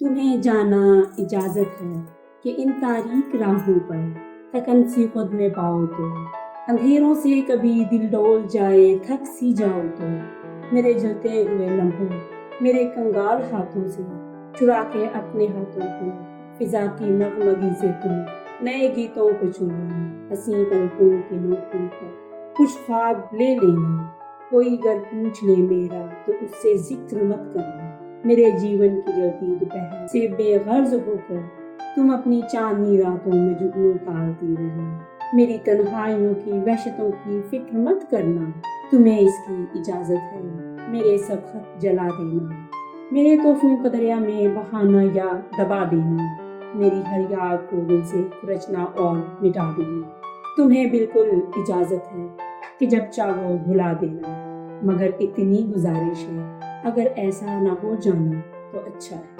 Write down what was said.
تمہیں جانا اجازت ہے کہ ان تاریک راہوں پر تھکن سی خود میں پاؤ تو، اندھیروں سے کبھی دل ڈول جائے تھک سی جاؤ تو، میرے جلتے ہوئے لمحوں میرے کنگال ہاتھوں سے چرا کے اپنے ہاتھوں کو فضا کی نغمگی سے تم نئے گیتوں کو چنو، حسین پلکوں کے نوٹوں پر کچھ خواب لے لینا، کوئی گر پوچھ لے میرا تو اس سے ذکر مت کرنا، میرے جیون کی جلتی دوپہر سے بے غرض ہو کر تم اپنی چاندنی راتوں میں جگنوں پالتی رہو، میری تنہائیوں کی وحشتوں کی فکر مت کرنا، تمہیں اس کی اجازت ہے میرے سب خط جلا دینا، میرے تحفوں کو دریا میں بہانا یا دبا دینا، میری ہر یاد کو دل سے کھرچنا اور مٹا دینا، تمہیں بالکل اجازت ہے کہ جب چاہو بھلا دینا، مگر اتنی گزارش ہے اگر ایسا نہ ہو جانا تو اچھا ہے۔